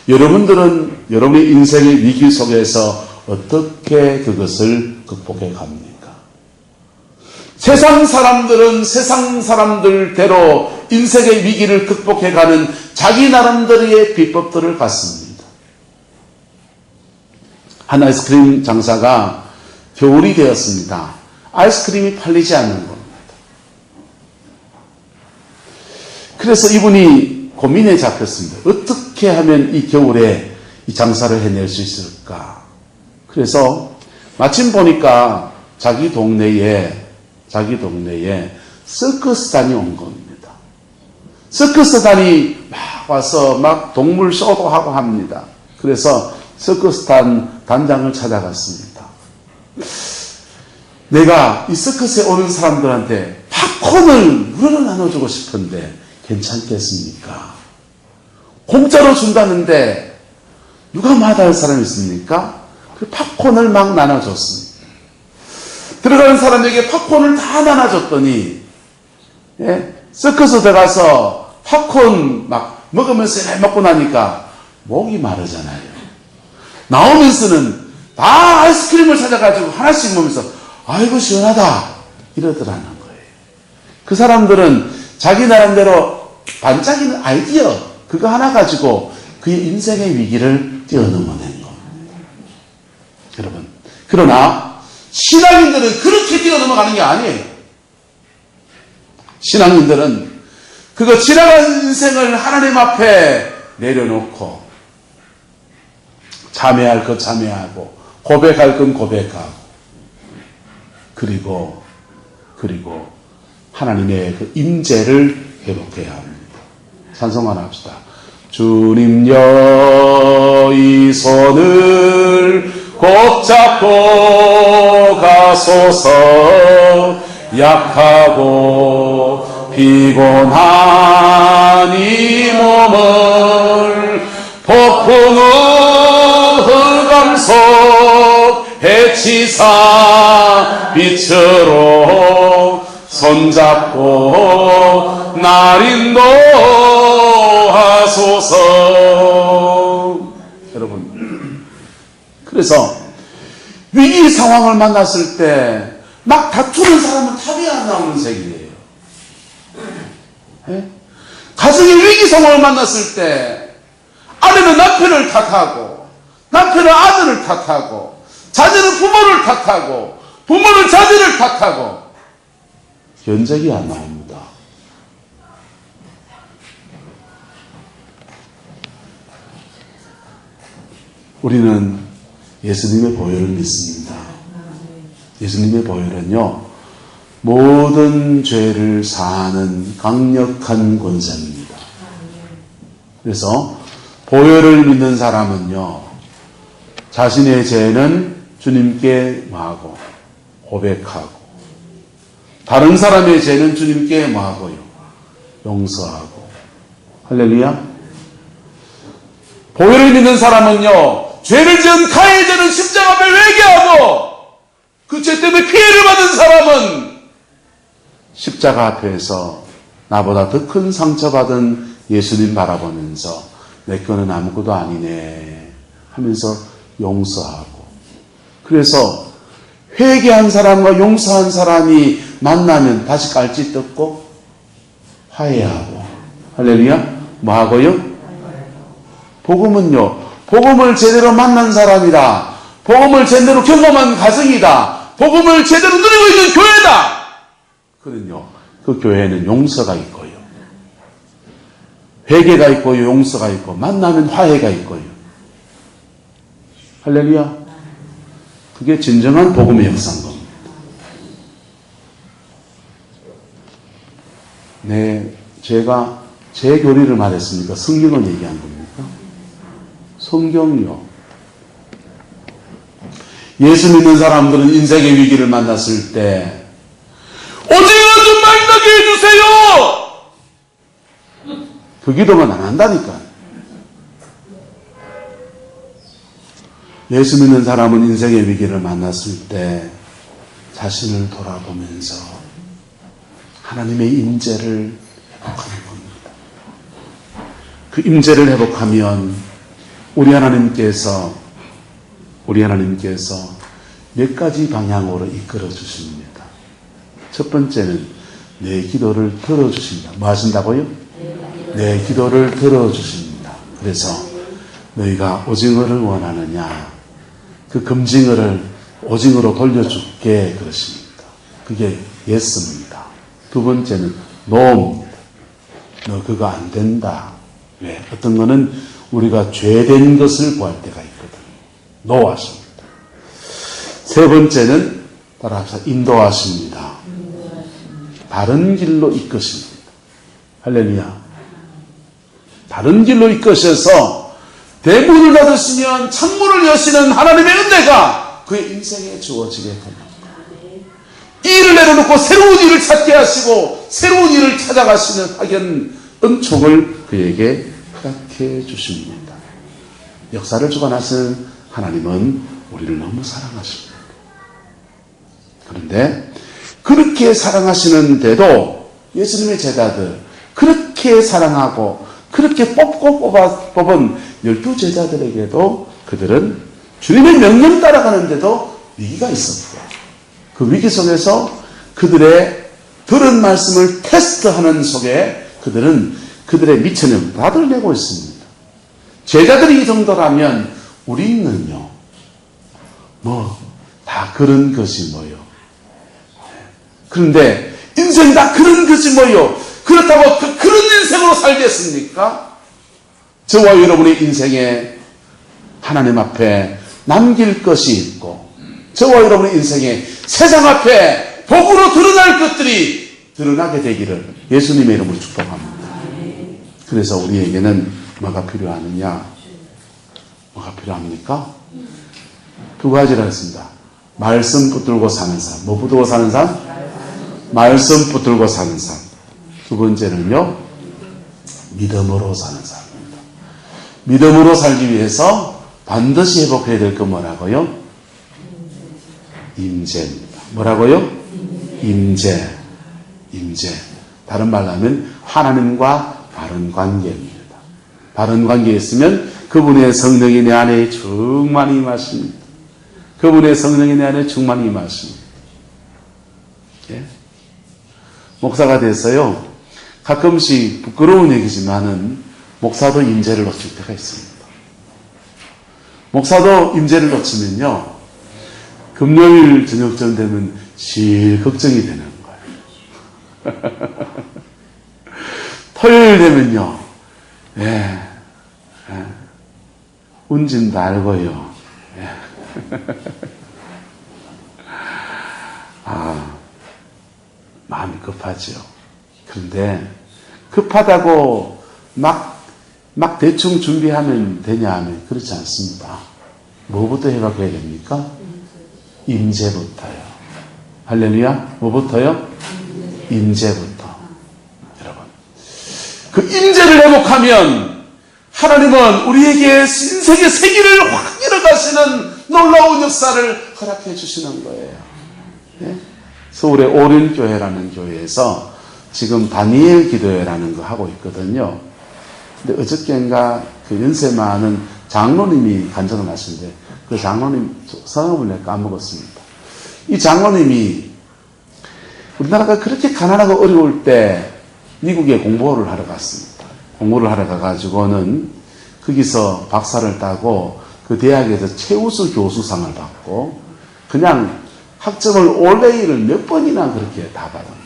여러분들은 여러분의 인생의 위기 속에서 어떻게 그것을 극복해 갑니까? 세상 사람들은 세상 사람들대로 인생의 위기를 극복해 가는 자기 나름대로의 비법들을 갖습니다. 한 아이스크림 장사가 겨울이 되었습니다. 아이스크림이 팔리지 않는 겁니다. 그래서 이분이 고민에 잡혔습니다. 어떻게 하면 이 겨울에 이 장사를 해낼 수 있을까? 그래서 마침 보니까 자기 동네에 서커스단이 온 겁니다. 서커스단이 막 와서 막 동물 쇼도 하고 합니다. 그래서 서커스단 단장을 찾아갔습니다. 내가 이 서커스에 오는 사람들한테 팝콘을 무료로 나눠주고 싶은데 괜찮겠습니까? 공짜로 준다는데 누가 마다할 사람이 있습니까? 그 팝콘을 막 나눠줬습니다. 들어가는 사람에게 팝콘을 다 나눠줬더니 서커스 들어가서 팝콘 막 먹으면서 먹고 나니까 목이 마르잖아요. 나오면서는 다 아이스크림을 찾아가지고 하나씩 먹으면서 아이고 시원하다 이러더라는 거예요. 그 사람들은 자기 나름대로 반짝이는 아이디어 그거 하나 가지고 그의 인생의 위기를 뛰어넘어낸 겁니다. 여러분, 그러나 신앙인들은 그렇게 뛰어넘어가는 게 아니에요. 신앙인들은 그거 지나간 인생을 하나님 앞에 내려놓고 참회할 것 참회하고 고백할 건 고백하고 그리고 하나님의 그 임재를 회복해야 합니다. 찬송 하나 합시다. 주님여 이 손을 꼭 잡고 가소서 약하고 피곤한 이 몸을 폭풍의 흑암 속 해치사 빛으로 손잡고 날 인도하소서. 여러분, 그래서 위기 상황을 만났을 때 막 다투는 사람은 답이 안 나오는 색이에요. 가정의 위기 상황을 만났을 때 아내는 남편을 탓하고 남편은 아들을 탓하고 자녀는 부모를 탓하고 부모는 자녀를 탓하고 견적이 안 나옵니다. 우리는 예수님의 보혈을 믿습니다. 예수님의 보혈은요, 모든 죄를 사하는 강력한 권세입니다. 그래서 보혈을 믿는 사람은요, 자신의 죄는 주님께 뭐하고 고백하고 다른 사람의 죄는 주님께 뭐하고요? 용서하고. 할렐루야. 보혈을 믿는 사람은요, 죄를 지은 가해의 죄는 십자가 앞에 회개하고 그 죄 때문에 피해를 받은 사람은 십자가 앞에서 나보다 더 큰 상처받은 예수님 바라보면서 내 거는 아무것도 아니네 하면서 용서하고. 그래서 회개한 사람과 용서한 사람이 만나면 다시 깔짓 뜯고 화해하고. 할렐루야. 뭐 하고요? 복음은요, 복음을 제대로 만난 사람이다. 복음을 제대로 경험한 가정이다. 복음을 제대로 누리고 있는 교회다. 그런요, 그 교회는 용서가 있고요, 회개가 있고요, 용서가 있고, 만나면 화해가 있고요. 할렐루야. 그게 진정한 복음의 역사인 겁니다. 네, 제가 제 교리를 말했습니까? 성경을 얘기한 겁니까? 성경이요. 예수 믿는 사람들은 인생의 위기를 만났을 때 오징어 좀 만나게 해주세요! 그 기도만 안 한다니까. 예수 믿는 사람은 인생의 위기를 만났을 때 자신을 돌아보면서 하나님의 임재를 회복하는 겁니다. 그 임재를 회복하면 우리 하나님께서 몇 가지 방향으로 이끌어 주십니다. 첫 번째는 내 기도를 들어주십니다. 뭐 하신다고요? 내 기도를 들어주십니다. 그래서 너희가 오징어를 원하느냐, 그 금징어를 오징어로 돌려줄게 그러십니다. 그게 예스입니다. 두 번째는 노입니다. 너 그거 안 된다. 왜? 어떤 거는 우리가 죄된 것을 구할 때가 있거든. 노하십니다. 세 번째는 따라합시다. 인도하십니다. 바른 길로 이끄십니다. 할렐루야. 바른 길로 이끄셔서 대문을 닫으시면 창문을 여시는 하나님의 은혜가 그의 인생에 주어지게 됩니다. 이 일을 내려놓고 새로운 일을 찾게 하시고 새로운 일을 찾아가시는 확연 은총을 그에게 허락해 주십니다. 역사를 주관하시는 하나님은 우리를 너무 사랑하십니다. 그런데 그렇게 사랑하시는데도 예수님의 제자들, 그렇게 사랑하고 그렇게 뽑은 12제자들에게도 그들은 주님의 명령 따라가는데도 위기가 있었고, 그 위기 속에서 그들의 들은 말씀을 테스트하는 속에 그들은 그들의 미천을 다들 내고 있습니다. 제자들이 이 정도라면 우리는요, 다 그런 것이 뭐요? 그런데 인생 다 그런 것이 뭐요? 그렇다고 그런 인생으로 살겠습니까? 저와 여러분의 인생에 하나님 앞에 남길 것이 있고, 저와 여러분의 인생에 세상 앞에 복으로 드러날 것들이 드러나게 되기를 예수님의 이름으로 축복합니다. 그래서 우리에게는 뭐가 필요하느냐? 뭐가 필요합니까? 두 가지를 했습니다. 말씀 붙들고 사는 사람. 뭐 붙들고 사는 사람? 말씀 붙들고 사는 사람. 두 번째는요, 믿음으로 사는 사람입니다. 믿음으로 살기 위해서 반드시 회복해야 될 건 뭐라고요? 임재입니다. 뭐라고요? 임재. 다른 말로 하면 하나님과 바른 관계입니다. 바른 관계에 있으면 그분의 성령이 내 안에 충만히 임하십니다. 그분의 성령이 내 안에 충만히 임하십니다. 예? 목사가 돼서요, 가끔씩 부끄러운 얘기지만은 목사도 임재를 놓칠 때가 있습니다. 목사도 임재를 놓치면요, 금요일 저녁쯤 되면 실 걱정이 되는 거예요. 토요일 되면요, 운진도 알고요. 마음이 급하죠. 그런데 급하다고 막 대충 준비하면 되냐 하면 그렇지 않습니다. 뭐부터 회복해야 됩니까? 임재부터요. 할렐루야. 뭐부터요? 임재부터. 여러분, 그 임재를 회복하면 하나님은 우리에게 인생의 세기를 확 열어가시는 놀라운 역사를 허락해 주시는 거예요. 네? 서울의 오륜교회라는 교회에서 지금 다니엘 기도회라는 거 하고 있거든요. 근데 어저께인가 그 연세 많은 장로님이 간증을 하시는데 그 장로님 성함을 내가 까먹었습니다. 이 장로님이 우리나라가 그렇게 가난하고 어려울 때 미국에 공부를 하러 갔습니다. 공부를 하러 가가지고는 거기서 박사를 따고 그 대학에서 최우수 교수상을 받고 그냥 학점을 올레이를 몇 번이나 그렇게 다 받은 거예요.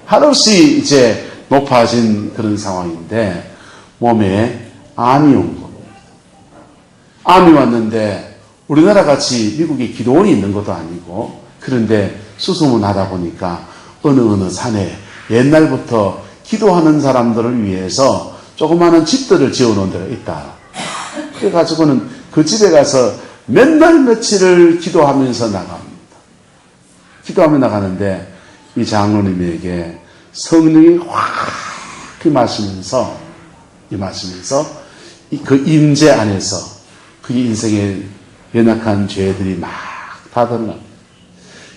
한없이 이제 높아진 그런 상황인데 몸에 암이 온 거예요. 암이 왔는데 우리나라 같이 미국에 기도원이 있는 것도 아니고 그런데 수소문하다 보니까 어느 산에 옛날부터 기도하는 사람들을 위해서 조그마한 집들을 지어놓은 데가 있다. 그래가지고는 그 집에 가서 맨날 며칠을 기도하면서 나갑니다. 기도하며 나가는데 이 장로님에게 성령이 확 임하시면서 그 임재 안에서 그의 인생에 연약한 죄들이 막 다 드러납니다.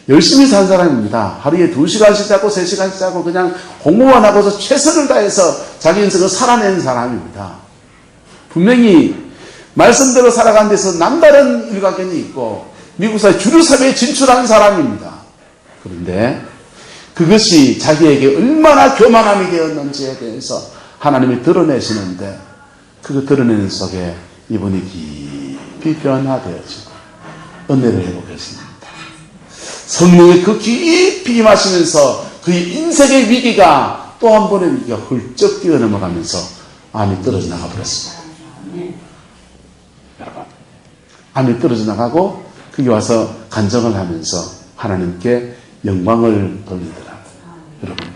열심히 산 사람입니다. 하루에 2시간씩 자고 3시간씩 자고 그냥 공부만 하고서 최선을 다해서 자기 인생을 살아낸 사람입니다. 분명히 말씀대로 살아가는 데서 남다른 일가견이 있고 미국사회 주류사회에 진출한 사람입니다. 그런데 그것이 자기에게 얼마나 교만함이 되었는지에 대해서 하나님이 드러내시는데 그 드러내는 속에 이분이 깊이 변화되어지고 은혜를 회복했습니다. 성령이 그 깊이 임하시면서 그의 인생의 위기가 또 한 번의 위기가 훌쩍 뛰어넘어가면서 암이 떨어져 나가버렸습니다. 여러분, 암이 떨어져 나가고 거기 와서 간증을 하면서 하나님께 영광을 돌리더라고요. 여러분,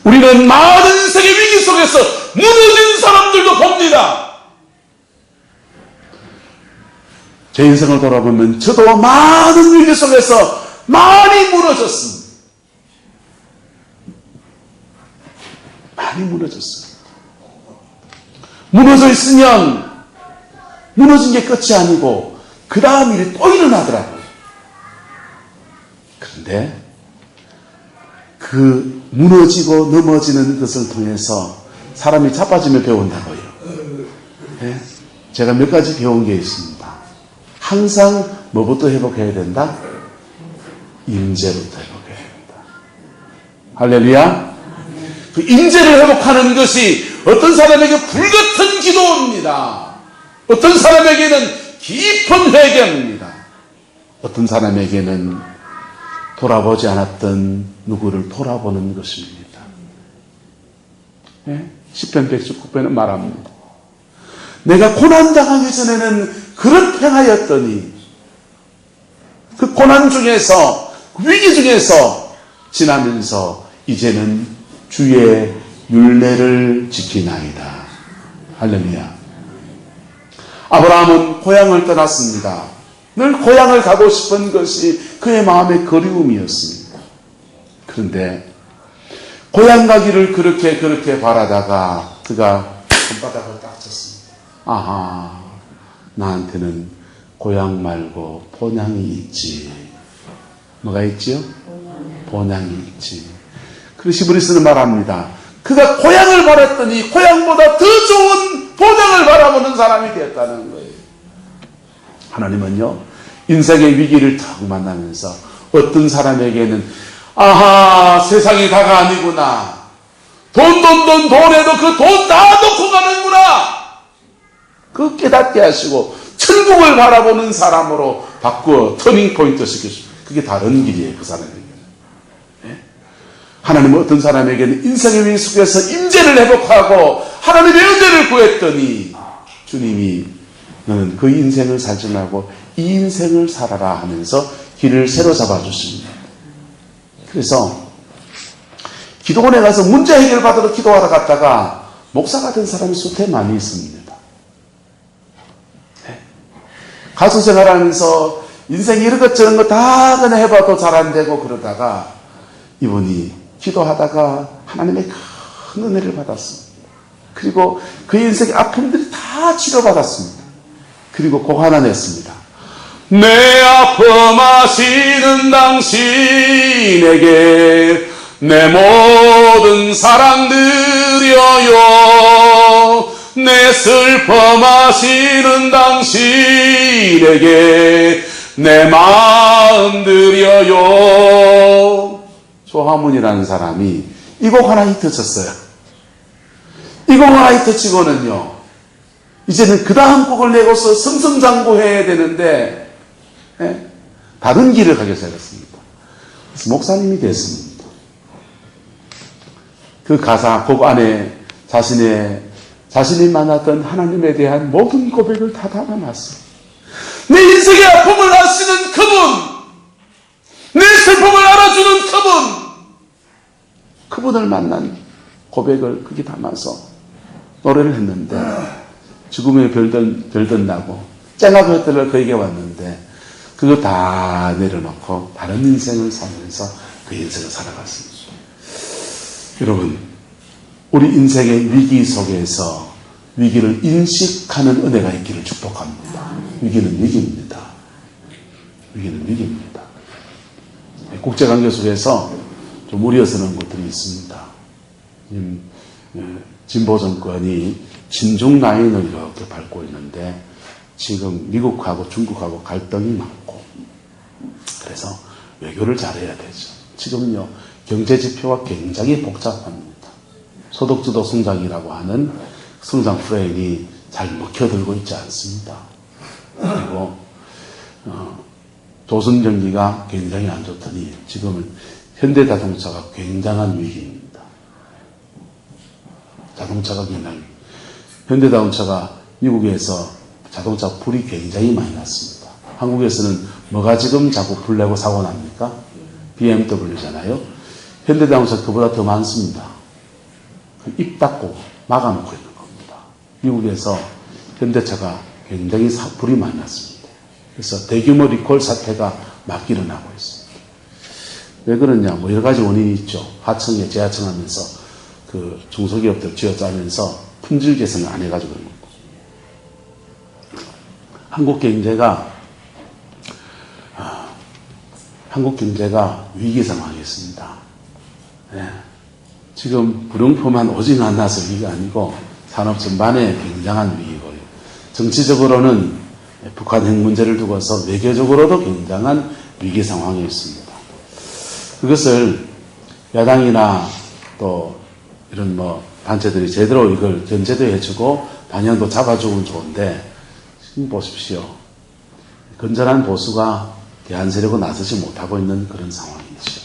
우리는 많은 인생의 위기 속에서 무너진 사람들도 봅니다. 제 인생을 돌아보면 저도 많은 위기 속에서 많이 무너졌습니다. 많이 무너졌어요. 무너져 있으면 무너진 게 끝이 아니고 그 다음 일이 또 일어나더라고요. 그런데 그 무너지고 넘어지는 것을 통해서 사람이 자빠지며 배운다고요. 네? 제가 몇 가지 배운 게 있습니다. 항상 뭐부터 회복해야 된다? 임재부터 회복해야 된다. 할렐루야. 그 임재를 회복하는 것이 어떤 사람에게 불같은 기도입니다. 어떤 사람에게는 깊은 회개입니다. 어떤 사람에게는 돌아보지 않았던 누구를 돌아보는 것입니다. 네? 시편 119편은 말합니다. 내가 고난당하기 전에는 그렇게 행하였더니 그 고난 중에서 위기 중에서 지나면서 이제는 주의 율례를 지키나이다. 할렐루야. 아브라함은 고향을 떠났습니다. 늘 고향을 가고 싶은 것이 그의 마음의 그리움이었습니다. 그런데 고향 가기를 그렇게 바라다가 그가 손바닥을 딱 쳤습니다. 아하, 나한테는 고향 말고 본향이 있지. 뭐가 있지요? 본향이 있지. 그래서 히브리서는 말합니다. 그가 고향을 바랐더니 고향보다 더 좋은 본향을 바라보는 사람이 되었다는 거예요. 하나님은요, 인생의 위기를 탁 만나면서 어떤 사람에게는 아하, 세상이 다가 아니구나. 돈해도 그 돈 다 놓고 가는구나. 그 깨닫게 하시고 천국을 바라보는 사람으로 바꾸어 터닝 포인트 시켜주십니다. 그게 다른 길이에요. 그 사람에게는. 네? 하나님은 어떤 사람에게는 인생의 위기 속에서 임재를 회복하고 하나님의 은혜를 구했더니 주님이 너는 그 인생을 살지 말고 이 인생을 살아라 하면서 길을 새로 잡아주십니다. 그래서 기도원에 가서 문제 해결 받으러 기도하러 갔다가 목사가 된 사람이 수태 많이 있습니다. 네. 가수 생활하면서 인생 이런것저런 거 다 그냥 해봐도 잘 안 되고 그러다가 이분이 기도하다가 하나님의 큰 은혜를 받았습니다. 그리고 그 인생의 아픔들이 다 치료받았습니다. 그리고 곡 하나 냈습니다. 내 아픔하시는 당신에게 내 모든 사랑 드려요. 내 슬픔하시는 당신에게 내 마음 드려요. 조화문이라는 사람이 이 곡 하나 히트 쳤어요. 이 곡 하나 히트 치고는요, 이제는 그 다음 곡을 내고서 승승장구해야 되는데, 다른 길을 가게 되었습니다. 그래서 목사님이 됐습니다. 그 가사, 곡 안에 자신이 만났던 하나님에 대한 모든 고백을 다 담아놨어요. 내 인생의 아픔을 아시는 그분, 내 슬픔을 알아주는 그분을 만난 고백을 거기 담아서 노래를 했는데, 죽음의 별들 나고 쨍한 것들을 그에게 왔는데 그거 다 내려놓고 다른 인생을 살면서 그 인생을 살아갔습니다. 여러분, 우리 인생의 위기 속에서 위기를 인식하는 은혜가 있기를 축복합니다. 위기는 위기입니다. 위기는 위기입니다. 국제관계 속에서 좀 우려스러운 것들이 있습니다. 진보 정권이 친중 라인을 이렇게 밟고 있는데 지금 미국하고 중국하고 갈등이 많고, 그래서 외교를 잘해야 되죠. 지금요, 경제 지표가 굉장히 복잡합니다. 소득주도 성장이라고 하는 성장 프레임이 잘 먹혀들고 있지 않습니다. 그리고 조선 경기가 굉장히 안 좋더니 지금은 현대자동차가 굉장한 위기입니다. 자동차가 굉장히, 현대자동차가 미국에서 자동차 불이 굉장히 많이 났습니다. 한국에서는 뭐가 지금 자꾸 불 내고 사고 납니까? BMW잖아요. 현대자동차 그보다 더 많습니다. 입 닫고 막아놓고 있는 겁니다. 미국에서 현대차가 굉장히 불이 많이 났습니다. 그래서 대규모 리콜 사태가 막 일어나고 있습니다. 왜 그러냐? 뭐 여러 가지 원인이 있죠. 하청에 재하청하면서 그 중소기업들 쥐어짜면서 품질 개선을 안 해가지고 그런 겁니다. 한국 경제가 위기 상황에 있습니다. 네. 지금 불용포만 오직 안 나서 위기가 아니고 산업 전반에 굉장한 위기고요. 정치적으로는 북한 핵 문제를 두고서 외교적으로도 굉장한 위기 상황에 있습니다. 그것을 야당이나 또 이런 단체들이 제대로 이걸 견제도 해주고 방향도 잡아주면 좋은데, 지금 보십시오. 건전한 보수가 대안 세력을 나서지 못하고 있는 그런 상황이죠.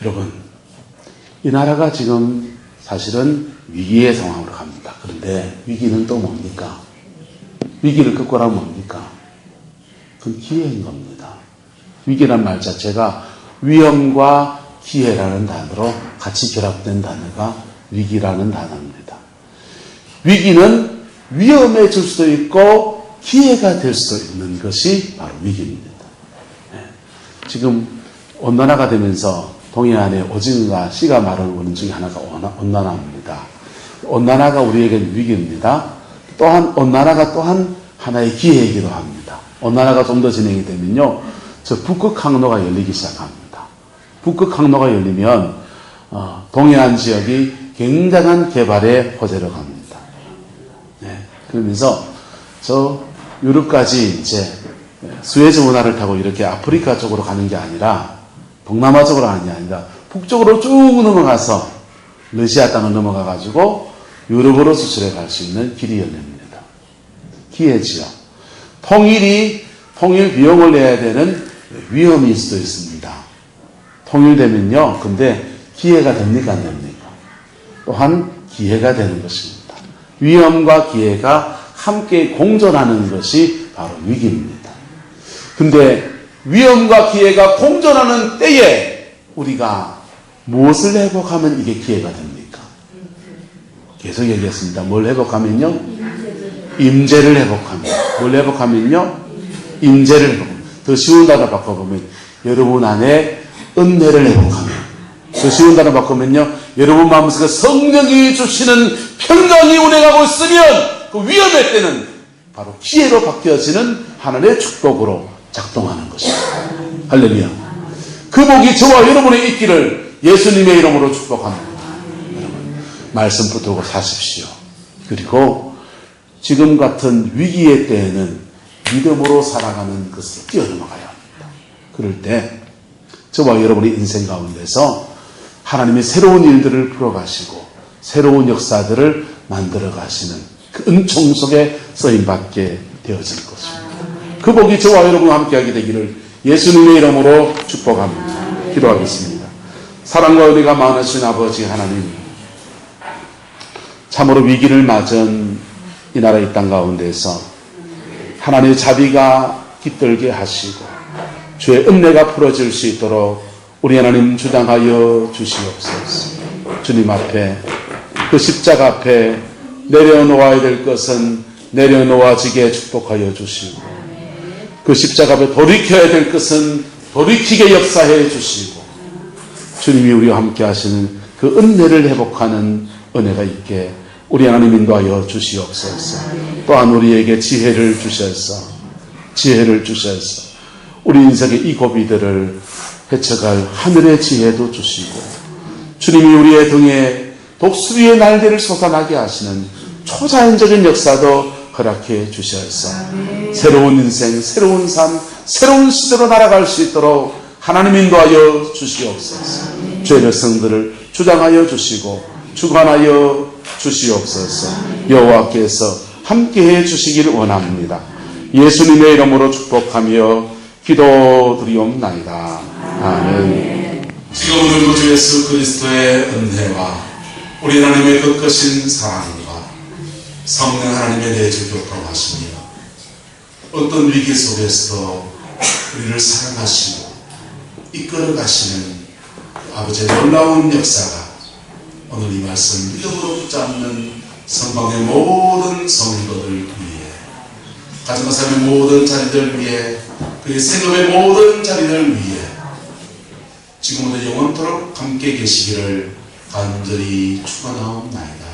여러분, 이 나라가 지금 사실은 위기의 상황으로 갑니다. 그런데 위기는 또 뭡니까? 위기를 극복하면 뭡니까? 그건 기회인 겁니다. 위기란 말 자체가 위험과 기회라는 단어로 같이 결합된 단어가 위기라는 단어입니다. 위기는 위험해질 수도 있고 기회가 될 수도 있는 것이 바로 위기입니다. 지금 온난화가 되면서 동해안에 오징어가 씨가 마르는 원인 중에 하나가 온난화입니다. 온난화가 우리에게는 위기입니다. 또한 온난화가 또한 하나의 기회이기도 합니다. 온난화가 좀 더 진행이 되면요, 저 북극 항로가 열리기 시작합니다. 북극 항로가 열리면 동해안 지역이 굉장한 개발의 호재로 갑니다. 네, 그러면서 저 유럽까지 이제 수에즈 운하를 타고 이렇게 아프리카 쪽으로 가는 게 아니라, 동남아 쪽으로 가는 게 아니라 북쪽으로 쭉 넘어가서 러시아 땅을 넘어가가지고 유럽으로 수출해 갈 수 있는 길이 열립니다. 기회지요. 통일 비용을 내야 되는 위험일 수도 있습니다. 통일되면요, 근데 기회가 됩니까, 안 됩니까? 또한 기회가 되는 것입니다. 위험과 기회가 함께 공존하는 것이 바로 위기입니다. 근데 위험과 기회가 공존하는 때에 우리가 무엇을 회복하면 이게 기회가 됩니까? 계속 얘기했습니다. 뭘 회복하면요? 임재를 회복합니다. 뭘 회복하면요? 임재를 회복합니다. 더 쉬운 단어 바꿔보면 여러분 안에 은혜를 회복하며, 더 쉬운 단어 바꾸면요, 여러분 마음속에 성령이 주시는 평강이 운행하고 있으면 그 위험할 때는 바로 기회로 바뀌어지는 하나님의 축복으로 작동하는 것입니다. 할렐루야. 그 복이 저와 여러분의 있기를 예수님의 이름으로 축복합니다. 여러분, 말씀 붙들고 사십시오. 그리고 지금 같은 위기의 때에는 믿음으로 살아가는 것을 뛰어넘어가야 합니다. 그럴 때 저와 여러분의 인생 가운데서 하나님의 새로운 일들을 풀어가시고 새로운 역사들을 만들어 가시는 그 은총 속에 쓰임받게 되어질 것입니다. 그 복이 저와 여러분과 함께하게 되기를 예수님의 이름으로 축복합니다. 기도하겠습니다. 사랑과 은혜가 많으신 아버지 하나님, 참으로 위기를 맞은 이 나라 이 땅 가운데서 하나님의 자비가 깃들게 하시고 주의 은혜가 풀어질 수 있도록 우리 하나님 주장하여 주시옵소서. 주님 앞에, 그 십자가 앞에 내려놓아야 될 것은 내려놓아지게 축복하여 주시고, 그 십자가 앞에 돌이켜야 될 것은 돌이키게 역사해 주시고, 주님이 우리와 함께 하시는 그 은혜를 회복하는 은혜가 있게 우리 하나님 인도하여 주시옵소서. 또한 우리에게 지혜를 주셔서 우리 인생의 이 고비들을 헤쳐갈 하늘의 지혜도 주시고, 주님이 우리의 등에 독수리의 날개를 솟아나게 하시는 초자연적인 역사도 허락해 주셔서 새로운 인생, 새로운 삶, 새로운 시대로 날아갈 수 있도록 하나님 인도하여 주시옵소서. 주의 백성들을 주장하여 주시고 주관하여 주시옵소서. 여호와께서 함께해 주시기를 원합니다. 예수님의 이름으로 축복하며 기도드리옵나이다. 아멘. 지금 오늘 주 예수 그리스도의 은혜와 우리 하나님의 그 크신 사랑과 성령 하나님의 내주 교통하시며 어떤 위기 속에서도 우리를 사랑하시고 이끌어 가시는 아버지의 놀라운 역사가 오늘 이 말씀 믿음으로 붙잡는 성방의 모든 성도들 위해, 가정과 삶의 모든 자리들 위해, 그의 생업의 모든 자리들 위해 지금부터 영원토록 함께 계시기를 간절히 축원하옵나이다.